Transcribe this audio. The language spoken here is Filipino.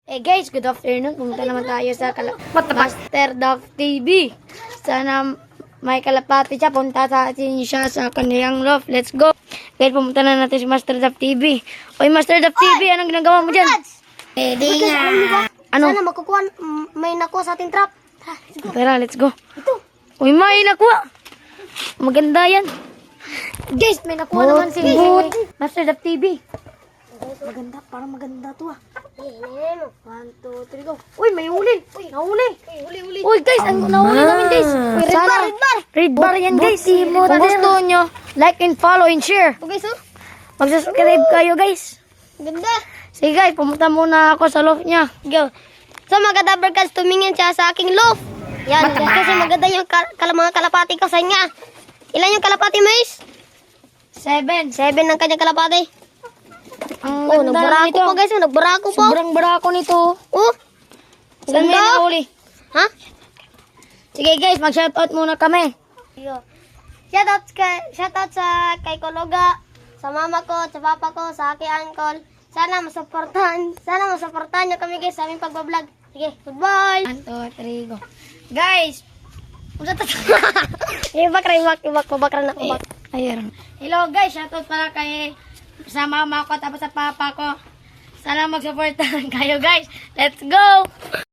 Hey guys, good afternoon. Pumunta naman tayo sa Master Duff TV. Sana may kalapati siya. Punta sa atin siya sa kanyang loft. Let's go. Guys, pumunta na natin si Master Duff TV. Oy, Master Duff TV, anong ginagawa mo dyan? Pwede nga. Ano? Sana makukuha, may nakuha sa ating trap. Tara, let's go. Ito. Uy, may nakuha. Maganda yan. Guys, may nakuha naman si Master Duff TV. Maganda, parang maganda to ah. 1, 2, 3, go. Uy, may huli. Uy, nahuli. Huli. Uy, guys, ang nahuli namin, guys. Red bar, red bar. Red bar yan, guys. Kung gusto nyo, like and follow and share. Okay, so. Mag-subscribe kayo, guys. Ganda. Sige, guys, pumunta muna ako sa loft niya. Go. So, mga dabarkads, tumingin siya sa aking loaf. Yan, kasi maganda yung mga kalapati ko sa niya. Ilan yung kalapati, Mais? 7. 7 ang kanyang kalapati. Ang Oh, ganda nagbarako nito. po, guys. Nagbarako po. Sobrang barako nito. Oh, Saan may ganda. nahuli? Ha? Sige, guys, mag-shoutout muna kami. Shoutout sa kay Kologa, sa mama ko, sa papa ko, sa aking uncle. Sana masuportahan niyo kami guys sa aming pagbablog. Sige, goodbye. 1, 2, 3, go. Guys, Ibakra na kubak. ayun. Hello, guys, shoutout pala kay sa mama ko tapos sa papa ko. Sana mag-supportan kayo, guys. Let's go!